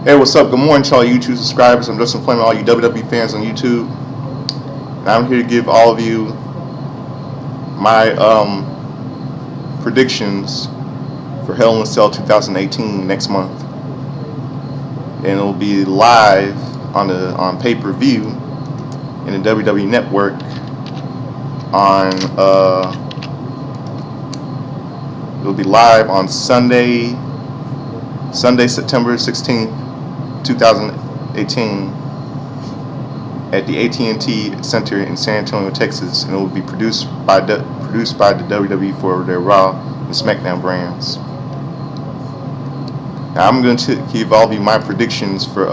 Hey, what's up? Good morning to all YouTube subscribers. I'm Justin Fleming, all you WWE fans on YouTube. And I'm here to give all of you my predictions for Hell in a Cell 2018 next month. And it'll be live on pay-per-view in the WWE Network it'll be live on Sunday, September 16th. 2018 at the AT&T Center in San Antonio, Texas, and it will be produced by the WWE for their Raw and SmackDown brands. Now I'm going to give all of you my predictions for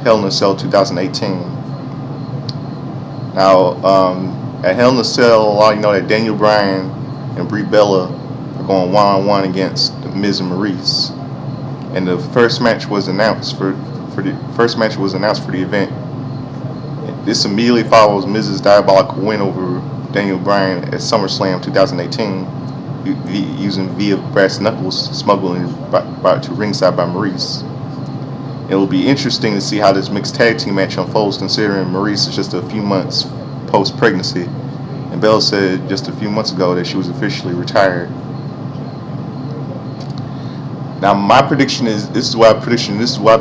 Hell in a Cell 2018. Now at Hell in a Cell, a lot of you know that Daniel Bryan and Brie Bella are going one-on-one against The Miz and Maurice. And the first match was announced for the event. This immediately follows Miz's diabolical win over Daniel Bryan at SummerSlam 2018, using via brass knuckles smuggling brought to ringside by Maurice. It will be interesting to see how this mixed tag team match unfolds, considering Maurice is just a few months post-pregnancy, and Bella said just a few months ago that she was officially retired. Now my prediction is this is what I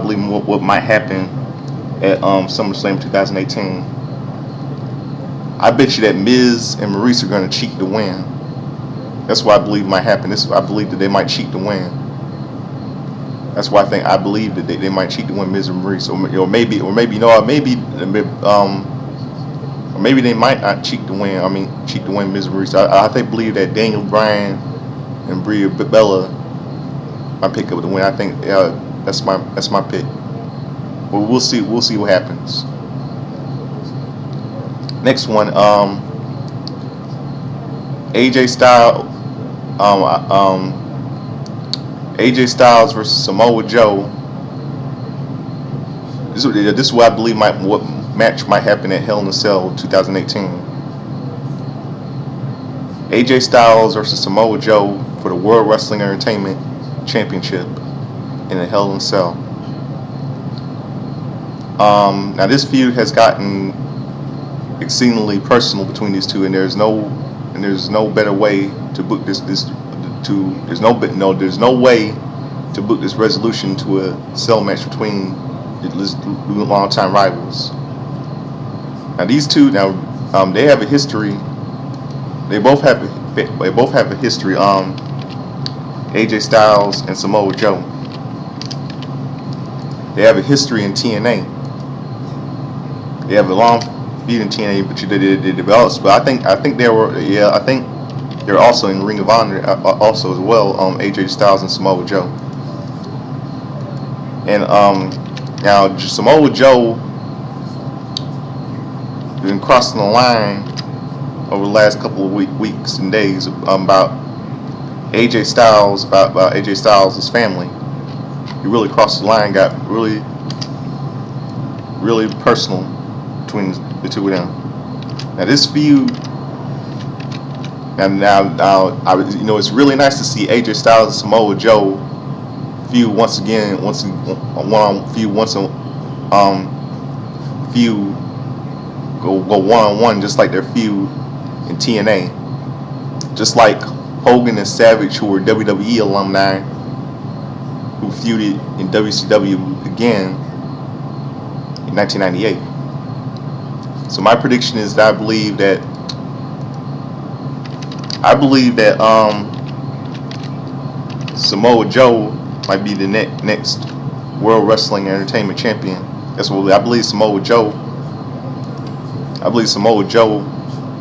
believe what might happen at SummerSlam 2018. I bet you that Miz and Maurice are going to cheat to win. That's what I believe might happen. I believe that they might cheat to win. That's why I believe that they might cheat to win, Miz and Maurice, or maybe they might not cheat to win. Cheat to win Miz and Maurice. I believe that Daniel Bryan and Brie Bella. My pick up the win. I think that's my pick. Well, we'll see what happens. Next one, AJ Styles versus Samoa Joe. This is what I believe what match might happen at Hell in a Cell 2018. AJ Styles versus Samoa Joe for the World Wrestling Entertainment Championship in a Hell in a Cell. Now this feud has gotten exceedingly personal between these two, and there's no better way to book there's no way to book this resolution to a cell match between long-time rivals. Now these two they have a history. They both have a history. AJ Styles and Samoa Joe. They have a history in TNA. They have a long feud in TNA, but they developed. But I think they're also in Ring of Honor also as well. AJ Styles and Samoa Joe. And now Samoa Joe been crossing the line over the last couple of weeks and days about AJ Styles, about AJ Styles' family. He really crossed the line, got really personal between the two of them. Now this feud, it's really nice to see AJ Styles and Samoa Joe feud once again, go one-on-one, just like their feud in TNA, just like Hogan and Savage, who were WWE alumni, who feuded in WCW again in 1998. So my prediction is that I believe that Samoa Joe might be the next World Wrestling Entertainment Champion. That's what I believe. Samoa Joe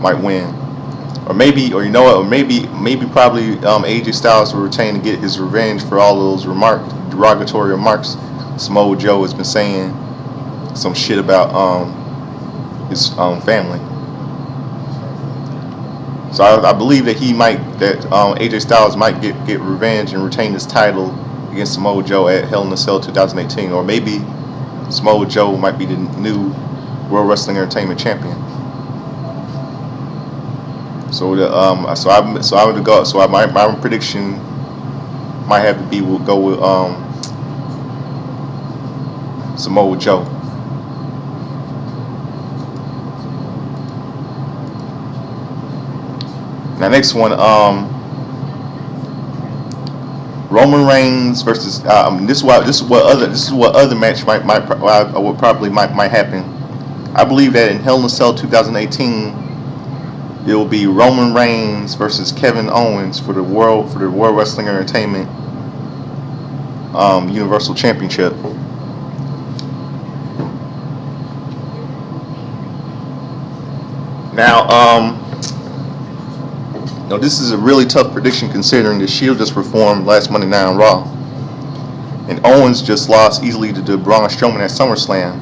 might win. Or maybe probably AJ Styles will retain to get his revenge for all those derogatory remarks Samoa Joe has been saying some shit about his family. So I believe that AJ Styles might get revenge and retain his title against Samoa Joe at Hell in a Cell 2018, or maybe Samoa Joe might be the new World Wrestling Entertainment Champion. So my prediction might have to be we'll go with Samoa Joe. Now next one, Roman Reigns versus this is what other match might would probably might happen. I believe that in Hell in a Cell 2018, it will be Roman Reigns versus Kevin Owens for the World Wrestling Entertainment Universal Championship. Now, this is a really tough prediction considering the Shield just performed last Monday Night on Raw, and Owens just lost easily to Braun Strowman at SummerSlam.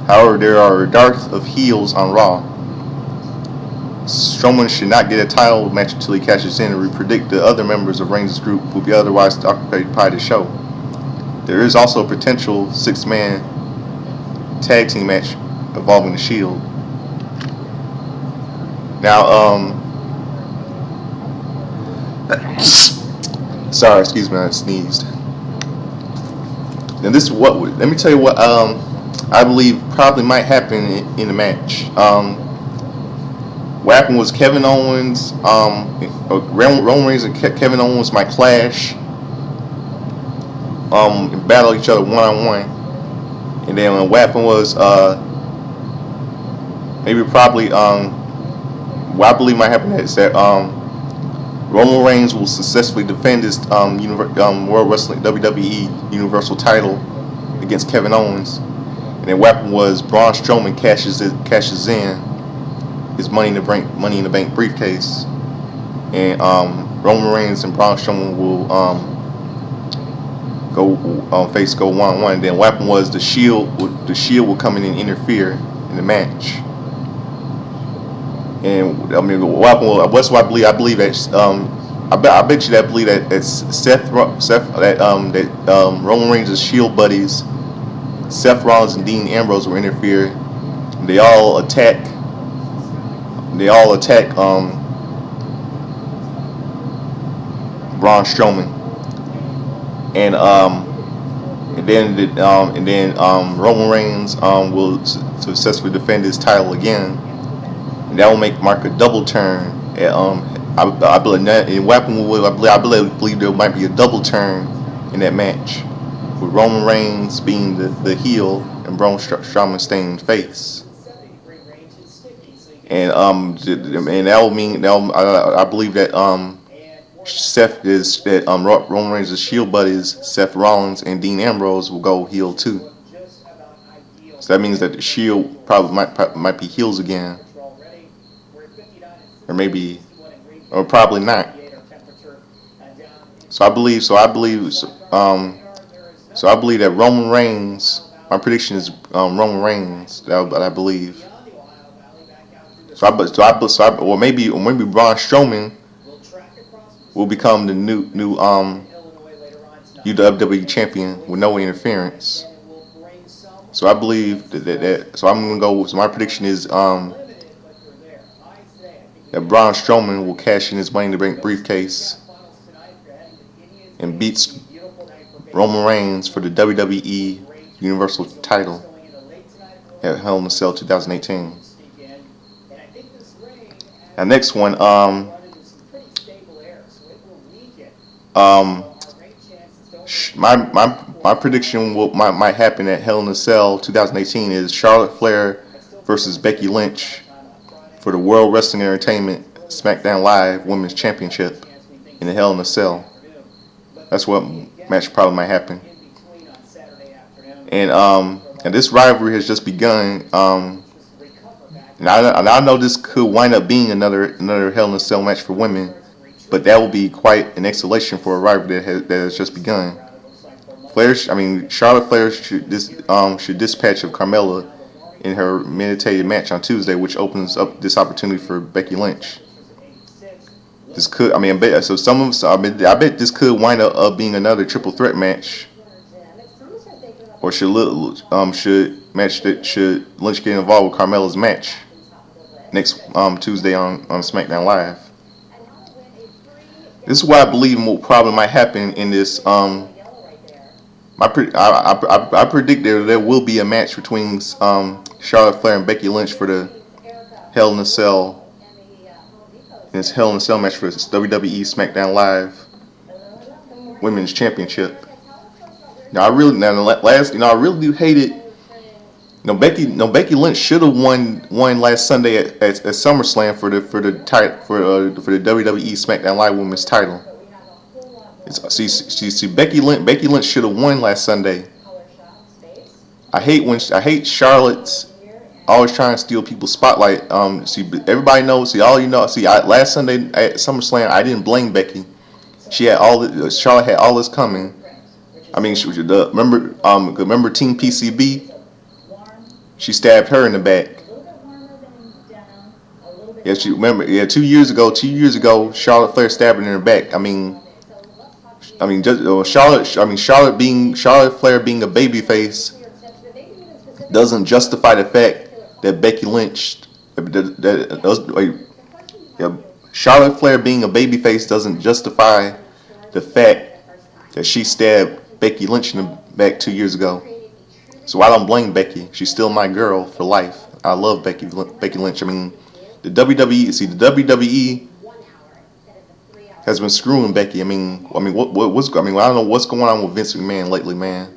However, there are a dearth of heels on Raw. Strowman should not get a title match until he cashes in, and we predict the other members of Reigns' group will be otherwise to occupy the show. There is also a potential 6-man tag team match involving the Shield. Now, sorry, excuse me, I sneezed. And this is what let me tell you what I believe probably might happen in the match. What happened was Kevin Owens, Roman Reigns and Kevin Owens might clash, and battle each other one-on-one. And then what happened was what I believe might happen is that Roman Reigns will successfully defend his World Wrestling WWE Universal title against Kevin Owens. And then what happened was Braun Strowman cashes in his Money in the Bank briefcase, and Roman Reigns and Braun Strowman will go one-on-one. And then what happened was the Shield will come in and interfere in the match. And I mean, what happened was, what's what I believe? I believe that I bet you that I believe that Roman Reigns' Shield buddies, Seth Rollins and Dean Ambrose, will interfere. They all attack Braun Strowman, and then Roman Reigns will successfully defend his title again, and that will mark a double turn. I believe there might be a double turn in that match, with Roman Reigns being the heel and Braun Strowman staying face. And that will mean I believe that Roman Reigns' Shield buddies Seth Rollins and Dean Ambrose will go heel too. So that means that the Shield probably might be heels again, or probably not. So I believe that Roman Reigns. My prediction is Roman Reigns. That I believe. Or maybe Braun Strowman will become the new WWE champion with no interference. So I believe that. So I'm gonna go. So my prediction is that Braun Strowman will cash in his Money in the Bank briefcase and beats Roman Reigns for the WWE Universal title at Hell in a Cell 2018. Now next one, my prediction might happen at Hell in a Cell 2018 is Charlotte Flair versus Becky Lynch for the World Wrestling Entertainment SmackDown Live Women's Championship in the Hell in a Cell. That's what match probably might happen. And this rivalry has just begun. And I know this could wind up being another Hell in a Cell match for women, but that will be quite an escalation for a rivalry that has just begun. Charlotte Flair should dispatch of Carmella in her meditated match on Tuesday, which opens up this opportunity for Becky Lynch. This could, I bet this could wind up being another triple threat match, or should Lynch get involved with Carmella's match next Tuesday on SmackDown Live. This is what I believe probably might happen in this I predict there will be a match between Charlotte Flair and Becky Lynch for the Hell in a Cell. This Hell in a Cell match for WWE SmackDown Live Women's Championship. I really do hate it. Becky Lynch should have won last Sunday at SummerSlam for the WWE SmackDown Live Women's title. See, Becky Lynch should have won last Sunday. I hate Charlotte's always trying to steal people's spotlight. Everybody knows. Last Sunday at SummerSlam, I didn't blame Becky. Charlotte had all this coming. I mean, remember Team PCB? She stabbed her in the back. Yeah, 2 years ago, Charlotte Flair stabbed her in the back. Charlotte Flair being a babyface doesn't justify the fact that Becky Lynch, Charlotte Flair being a babyface doesn't justify the fact that she stabbed Becky Lynch in the back 2 years ago. So I don't blame Becky. She's still my girl for life. I love Becky Lynch. The WWE has been screwing Becky. I don't know what's going on with Vince McMahon lately, man.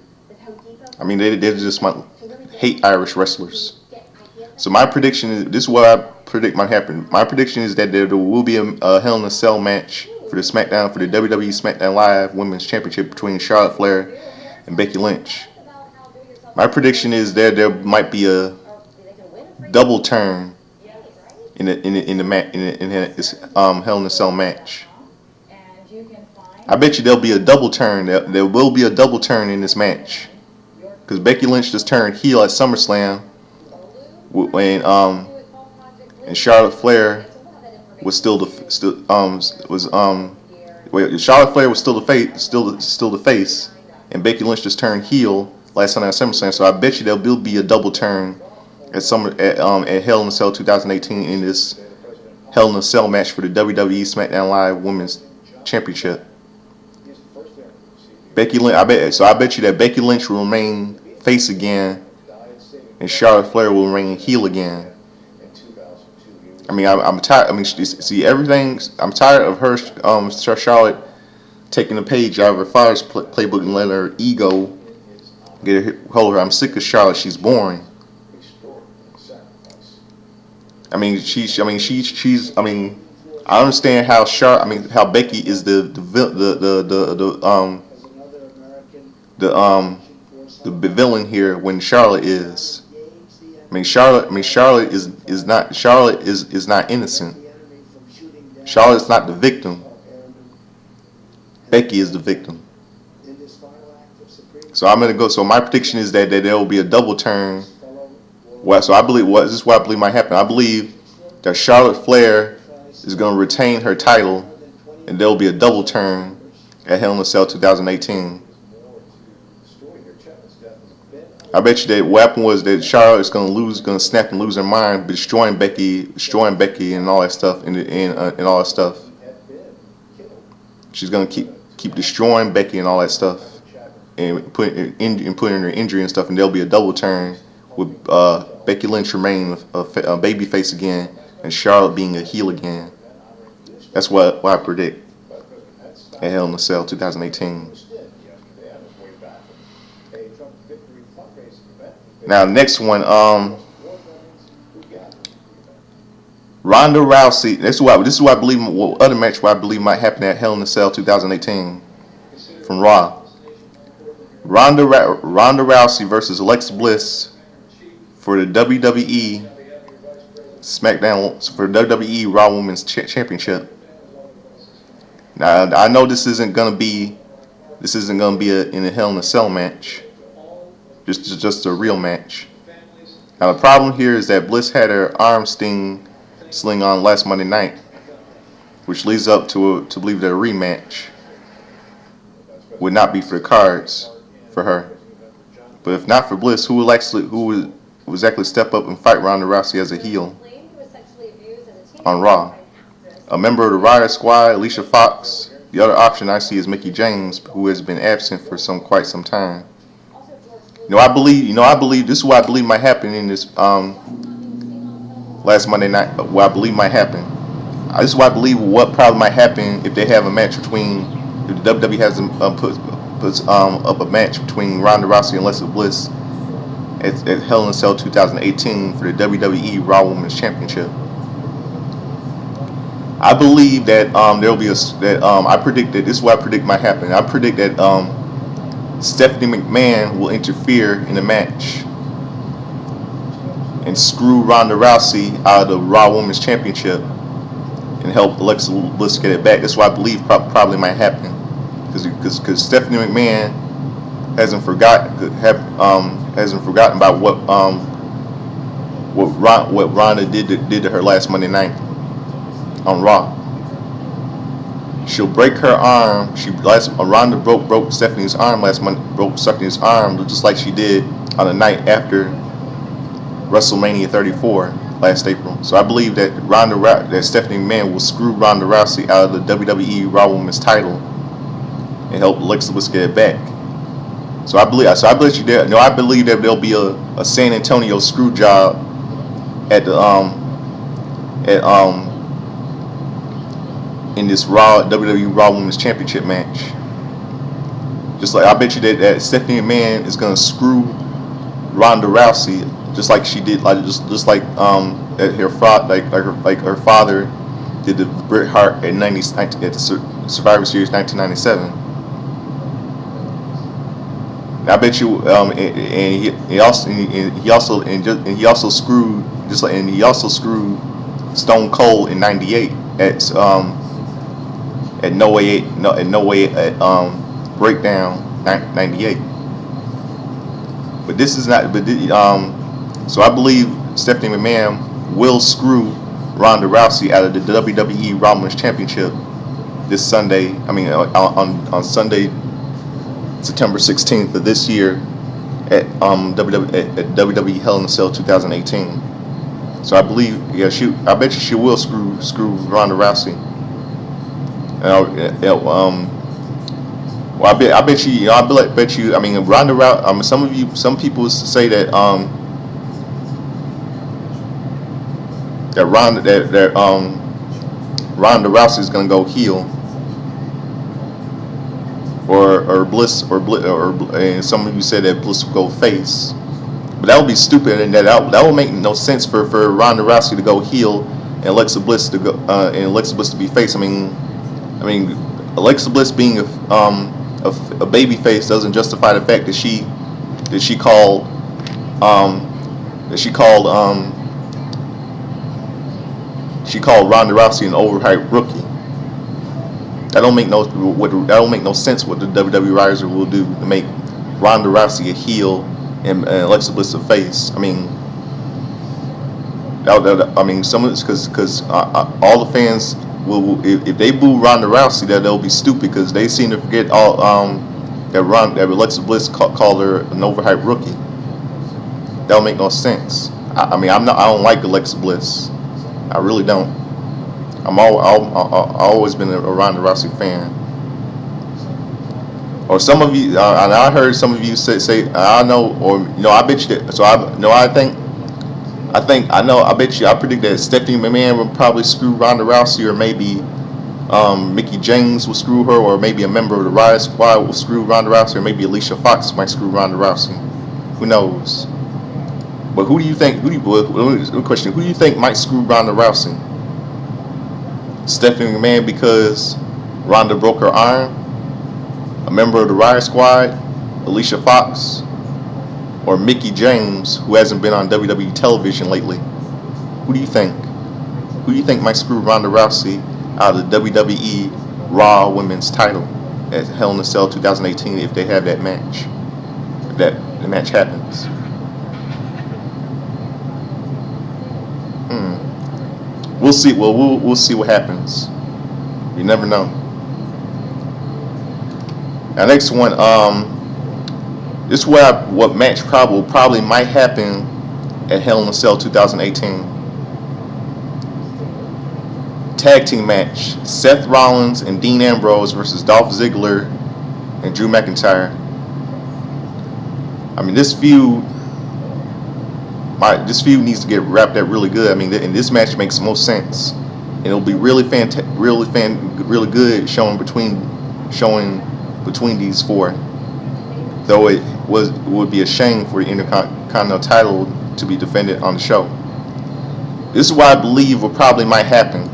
They just hate Irish wrestlers. So my prediction is, this is what I predict might happen. My prediction is that there will be a Hell in a Cell match for the WWE SmackDown Live Women's Championship between Charlotte Flair and Becky Lynch. My prediction is that there might be a double turn in this Hell in a Cell match. I bet you there'll be a double turn. There will be a double turn in this match because Becky Lynch just turned heel at SummerSlam and Charlotte Flair was Charlotte Flair was still the face, and Becky Lynch just turned heel last Sunday at SummerSlam. So I bet you there will be a double turn at Hell in a Cell 2018 in this Hell in a Cell match for the WWE SmackDown Live Women's Championship. I bet you that Becky Lynch will remain face again, and Charlotte Flair will remain heel again. I'm tired. I'm tired of her, Charlotte, taking a page out of her father's playbook and letting her ego get a hold of her. I'm sick of Charlotte. She's boring. I understand how how Becky is the villain here when Charlotte is. Charlotte is not innocent. Charlotte's not the victim. Becky is the victim. So So my prediction is that there will be a double turn. This is what I believe might happen. I believe that Charlotte Flair is going to retain her title, and there will be a double turn at Hell in a Cell 2018. I bet you that what happened was that Charlotte is going to snap and lose her mind, destroying Becky and all that stuff, and all that stuff. She's going to keep destroying Becky and all that stuff, and putting her injury and stuff, and there'll be a double turn with Becky Lynch remaining a babyface again, and Charlotte being a heel again. That's what I predict at Hell in a Cell 2018. Now, next one, Ronda Rousey. This is what I believe. Other match what I believe might happen at Hell in a Cell 2018 from Raw. Ronda Rousey versus Alexa Bliss for the WWE SmackDown for WWE Raw Women's Championship. Now, I know this isn't gonna be in a Hell in a Cell match. Just a real match. Now the problem here is that Bliss had her arm sling on last Monday night, which leads up to believe that a rematch would not be for the cards for her. But if not for Bliss, who would exactly step up and fight Ronda Rousey as a heel on Raw? A member of the Riot Squad, Alicia Fox, the other option I see is Mickey James, who has been absent for quite some time. I believe this is what I believe might happen in this last Monday night. What I believe might happen. This is what I believe what probably might happen if they have a match between if the WWE has puts up a match between Ronda Rousey and Alexa Bliss at Hell in a Cell 2018 for the WWE Raw Women's Championship. I believe that there will be I predict that this is what I predict might happen. I predict that Stephanie McMahon will interfere in the match and screw Ronda Rousey out of the Raw Women's Championship and help Alexa Bliss get it back. That's what I believe probably might happen, because Stephanie McMahon hasn't forgotten about what Ronda did to her last Monday night on Raw. She'll break her arm. Ronda broke Stephanie's arm last month. Broke Stephanie's arm just like she did on the night after WrestleMania 34 last April. So I believe that Stephanie McMahon will screw Ronda Rousey out of the WWE Raw Women's title and help Alexa Bliss get it back. So I believe that there'll be a San Antonio screw job at in this WWE Raw Women's Championship match. Just like I bet you that Stephanie McMahon is gonna screw Ronda Rousey just like she did, just like her father did to Bret Hart at the Survivor Series 1997. I bet you, he also screwed Stone Cold in '98 at No Way Breakdown '98. But this is not. So I believe Stephanie McMahon will screw Ronda Rousey out of the WWE Raw Women's Championship this Sunday. On Sunday, September 16th of this year at WWE Hell in a Cell 2018. So I believe, I bet you she will screw Ronda Rousey. I bet you. Ronda Rousey. Some people say that Ronda Rousey is gonna go heel, or Bliss, and some of you said that Bliss will go face. But that would be stupid, and that would make no sense for Ronda Rousey to go heel and Alexa Bliss to be face. Alexa Bliss being a baby face doesn't justify the fact that she called Ronda Rousey an overhyped rookie. That don't make no sense what the WWE writers will do to make Ronda Rousey a heel and Alexa Bliss a face. Some of it's because all the fans will, if they boo Ronda Rousey, they'll be stupid because they seem to forget that Alexa Bliss called her an overhyped rookie. That'll make no sense. I don't like Alexa Bliss. I really don't. I've always been a Ronda Rousey fan. Or some of you, I heard some of you say I know, or I bet you that. So I bet you, I predict that Stephanie McMahon will probably screw Ronda Rousey, or maybe Mickey James will screw her, or maybe a member of the Riot Squad will screw Ronda Rousey, or maybe Alicia Fox might screw Ronda Rousey. Who knows? But who do you think? Who do you think might screw Ronda Rousey? Stephanie McMahon because Ronda broke her arm, a member of the Riot Squad, Alicia Fox, or Mickey James, who hasn't been on WWE television lately? Who do you think? Who do you think might screw Ronda Rousey out of the WWE Raw Women's title at Hell in a Cell 2018 if they have that match? If the match happens. We'll see. Well, we'll see what happens. You never know. Now, next one. This is what match probably might happen at Hell in a Cell 2018. tag team match: Seth Rollins and Dean Ambrose versus Dolph Ziggler and Drew McIntyre. I mean, this feud needs to get wrapped up really good. I mean, and this match makes the most sense, and it'll be really good showing between these four. Though it would be a shame for the Intercontinental title to be defended on the show. This is what I believe probably might happen.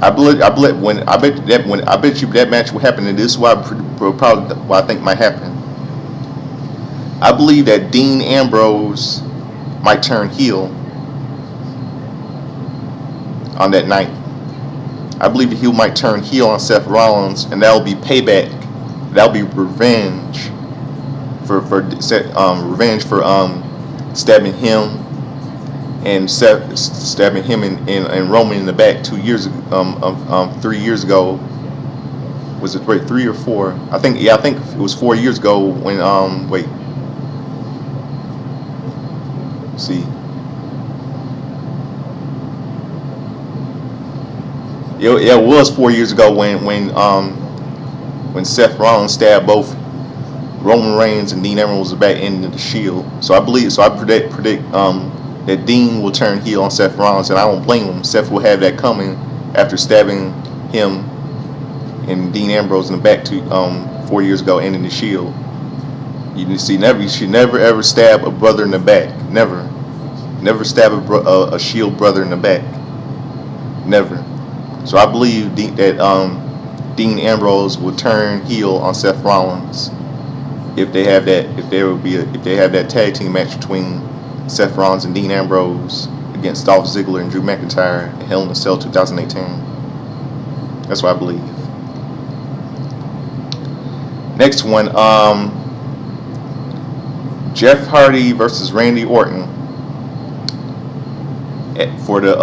I bet you that match will happen, and this is what I think might happen. I believe that Dean Ambrose might turn heel on that night. I believe that he might turn heel on Seth Rollins, and that'll be payback. That'll be revenge for stabbing him and stabbing him and Roman in the back 3 years ago. Was it 3 or 4? I think it was 4 years ago when see. Yeah, it was 4 years ago when Seth Rollins stabbed both Roman Reigns and Dean Ambrose back into the Shield. So I predict that Dean will turn heel on Seth Rollins, and I don't blame him. Seth will have that coming after stabbing him and Dean Ambrose in the back 4 years ago and in the Shield. You should never ever stab a brother in the back. Never stab a Shield brother in the back. Never. So I believe that Dean Ambrose will turn heel on Seth Rollins if they have that tag team match between Seth Rollins and Dean Ambrose against Dolph Ziggler and Drew McIntyre at Hell in a Cell 2018. That's what I believe. Next one, Jeff Hardy versus Randy Orton for the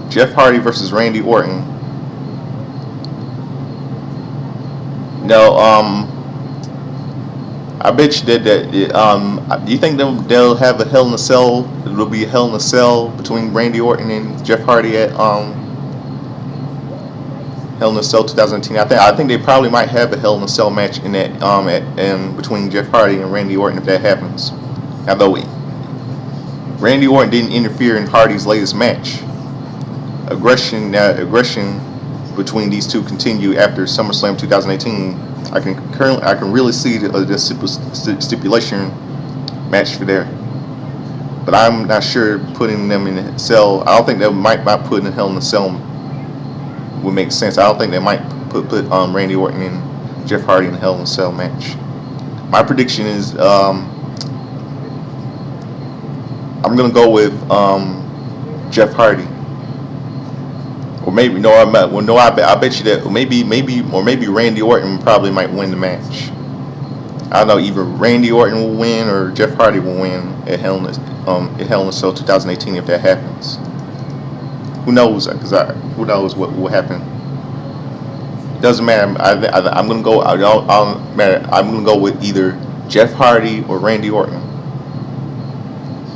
Jeff Hardy versus Randy Orton. Now, I bet you that do you think they'll have a Hell in a Cell? It'll be a Hell in a Cell between Randy Orton and Jeff Hardy at Hell in a Cell 2010. I think they probably might have a Hell in a Cell match in that between Jeff Hardy and Randy Orton if that happens. Although Randy Orton didn't interfere in Hardy's latest match. Aggression between these two continue after SummerSlam 2018. I can really see the stipulation match for there. But I'm not sure putting them in a cell. I don't think they might put in a Hell in a Cell would make sense. I don't think they might put Randy Orton and Jeff Hardy in a Hell in a Cell match. My prediction is I'm gonna go with Jeff Hardy. Or maybe I bet you that maybe Randy Orton probably might win the match. I don't know, either Randy Orton will win or Jeff Hardy will win at Hell in a Cell 2018 if that happens. Who knows? Who knows what will happen? It doesn't matter. I'm gonna go. I'm gonna go with either Jeff Hardy or Randy Orton.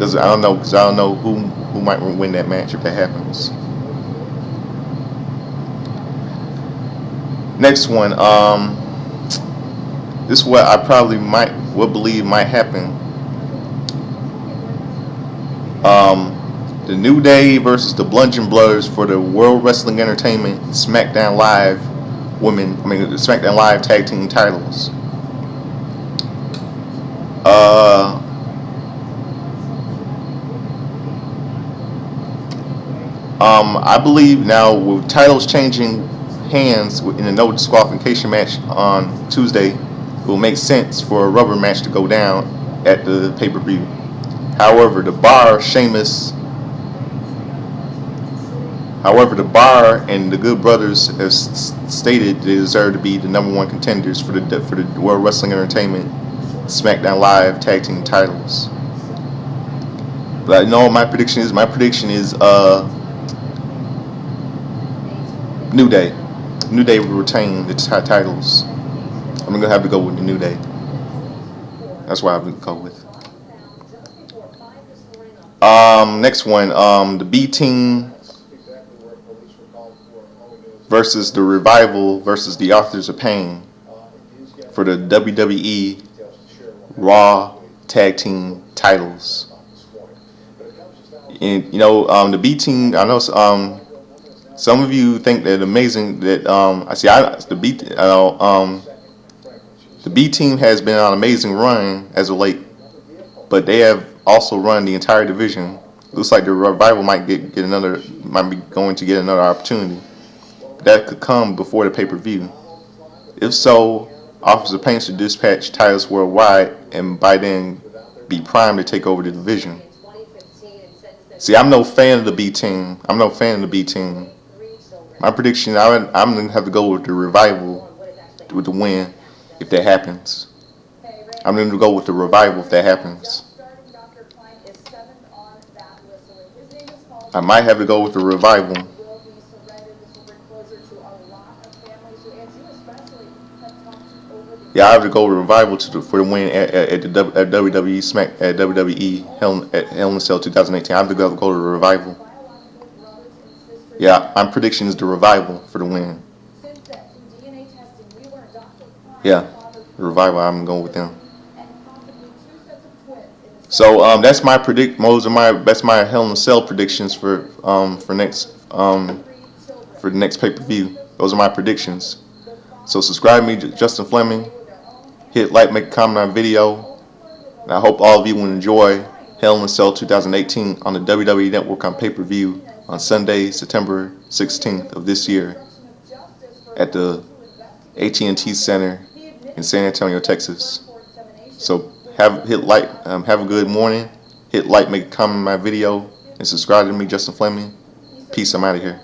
I don't know because I don't know who might win that match if that happens. Next one, this is what I probably would believe might happen. The New Day versus the Bludgeon Brothers for the World Wrestling Entertainment SmackDown Live the SmackDown Live Tag Team titles. I believe now with titles changing hands in a no disqualification match on Tuesday, it will make sense for a rubber match to go down at the pay-per-view. However, the Bar and the Good Brothers have stated they deserve to be the #1 contenders for the World Wrestling Entertainment SmackDown Live Tag Team titles. But I know my prediction is New Day. New Day will retain the titles. I'm gonna have to go with the New Day. That's what I'm gonna go with. Next one. The B Team versus the Revival versus the Authors of Pain for the WWE Raw Tag Team titles. And the B Team. I know some of you think that amazing that the B Team has been on an amazing run as of late, but they have also run the entire division. Looks like the Revival might be going to get another opportunity. That could come before the pay-per-view. If so, Officer of Pain should dispatch titles worldwide and by then be primed to take over the division. See, I'm no fan of the B Team. My prediction, I'm going to have to go with the Revival with the win if that happens. I'm going to go with the Revival if that happens. I might have to go with the Revival. Yeah, I have to go with Revival for the win at WWE at WWE Hell in a Cell 2018. I have to go to the Revival. Yeah, my prediction is the Revival for the win. Yeah, the Revival. I'm going with them. So that's my that's my Hell in a Cell predictions for the next pay-per-view. Those are my predictions. So subscribe to me, Justin Fleming. Hit like, make a comment on the video. And I hope all of you will enjoy Hell in a Cell 2018 on the WWE Network on pay-per-view on Sunday, September 16th of this year at the AT&T Center in San Antonio, Texas. So have a good morning. Hit like, make a comment on my video, and subscribe to me, Justin Fleming. Peace. I'm out of here.